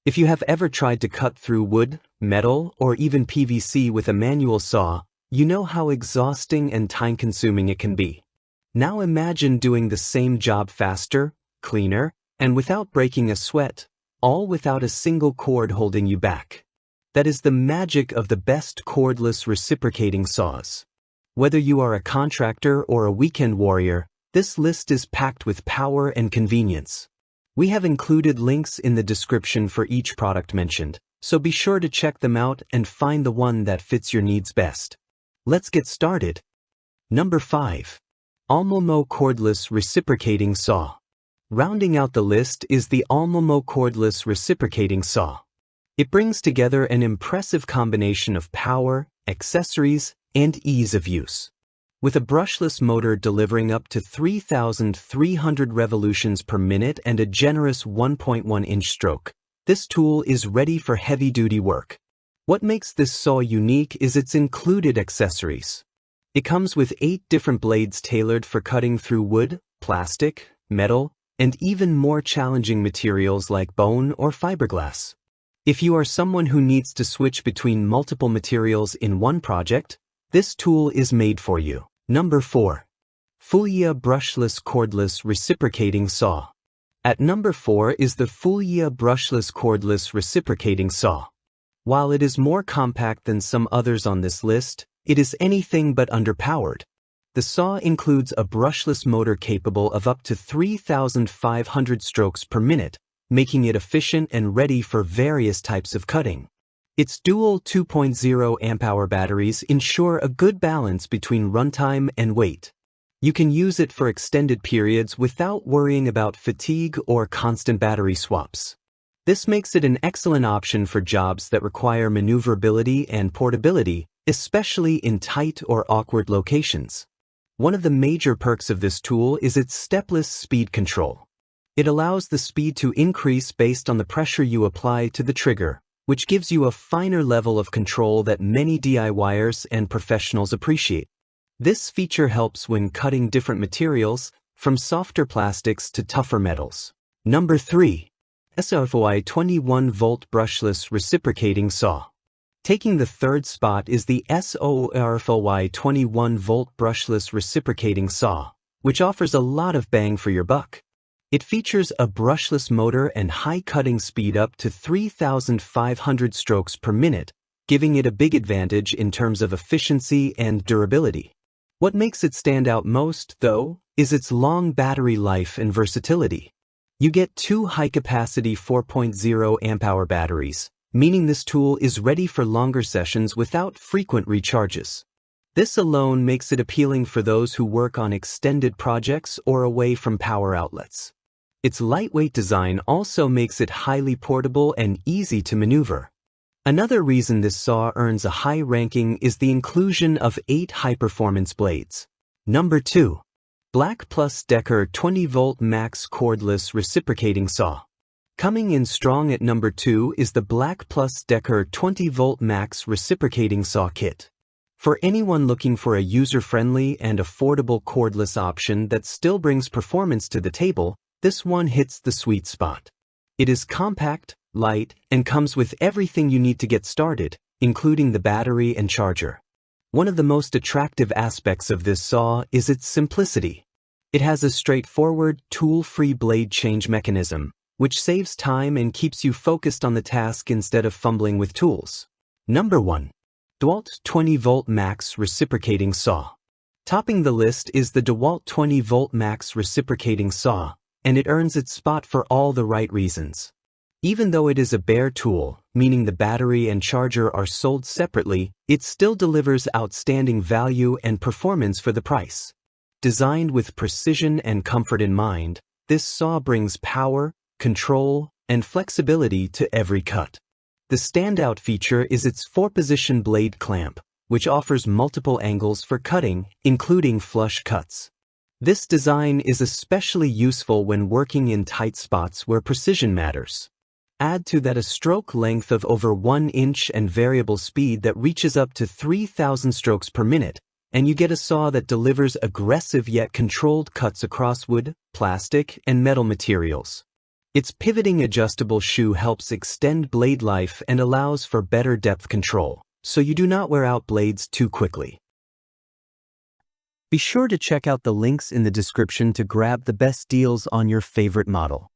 If you have ever tried to cut through wood, metal, or even PVC with a manual saw, you know how exhausting and time-consuming it can be. Now imagine doing the same job faster, cleaner, and without breaking a sweat, all without a single cord holding you back. That is the magic of the best cordless reciprocating saws. Whether you are a contractor or a weekend warrior, this list is packed with power and convenience. We have included links in the description for each product mentioned, so be sure to check them out and find the one that fits your needs best. Let's get started. Number 5. Olmlmo Cordless Reciprocating Saw. Rounding out the list is the Olmlmo Cordless Reciprocating Saw. It brings together an impressive combination of power, accessories, and ease of use. With a brushless motor delivering up to 3,300 revolutions per minute and a generous 1.1-inch stroke, this tool is ready for heavy-duty work. What makes this saw unique is its included accessories. It comes with 8 different blades tailored for cutting through wood, plastic, metal, and even more challenging materials like bone or fiberglass. If you are someone who needs to switch between multiple materials in one project, this tool is made for you. Number 4. FULLYEA Brushless Cordless Reciprocating Saw. At number 4 is the FULLYEA Brushless Cordless Reciprocating Saw. While it is more compact than some others on this list, it is anything but underpowered. The saw includes a brushless motor capable of up to 3,500 strokes per minute, making it efficient and ready for various types of cutting. Its dual 2.0 amp-hour batteries ensure a good balance between runtime and weight. You can use it for extended periods without worrying about fatigue or constant battery swaps. This makes it an excellent option for jobs that require maneuverability and portability, especially in tight or awkward locations. One of the major perks of this tool is its stepless speed control. It allows the speed to increase based on the pressure you apply to the trigger, which gives you a finer level of control that many DIYers and professionals appreciate. This feature helps when cutting different materials, from softer plastics to tougher metals. Number 3. SOFY 21-volt Brushless Reciprocating Saw. Taking the third spot is the SOFY 21-volt Brushless Reciprocating Saw, which offers a lot of bang for your buck. It features a brushless motor and high cutting speed up to 3,500 strokes per minute, giving it a big advantage in terms of efficiency and durability. What makes it stand out most, though, is its long battery life and versatility. You get 2 high-capacity 4.0 amp-hour batteries, meaning this tool is ready for longer sessions without frequent recharges. This alone makes it appealing for those who work on extended projects or away from power outlets. Its lightweight design also makes it highly portable and easy to maneuver. Another reason this saw earns a high ranking is the inclusion of 8 high-performance blades. Number 2. Black Plus Decker 20-volt Max Cordless Reciprocating Saw. Coming in strong at number 2 is the Black Plus Decker 20-volt Max Reciprocating Saw Kit. For anyone looking for a user-friendly and affordable cordless option that still brings performance to the table, this one hits the sweet spot. It is compact, light, and comes with everything you need to get started, including the battery and charger. One of the most attractive aspects of this saw is its simplicity. It has a straightforward, tool-free blade change mechanism, which saves time and keeps you focused on the task instead of fumbling with tools. Number 1. DeWalt 20-volt Max Reciprocating Saw. Topping the list is the DeWalt 20-volt Max Reciprocating Saw, and it earns its spot for all the right reasons. Even though it is a bare tool, meaning the battery and charger are sold separately, it still delivers outstanding value and performance for the price. Designed with precision and comfort in mind, this saw brings power, control, and flexibility to every cut. The standout feature is its 4-position blade clamp, which offers multiple angles for cutting, including flush cuts. This design is especially useful when working in tight spots where precision matters. Add to that a stroke length of over 1 inch and variable speed that reaches up to 3,000 strokes per minute, and you get a saw that delivers aggressive yet controlled cuts across wood, plastic, and metal materials. Its pivoting adjustable shoe helps extend blade life and allows for better depth control, so you do not wear out blades too quickly. Be sure to check out the links in the description to grab the best deals on your favorite model.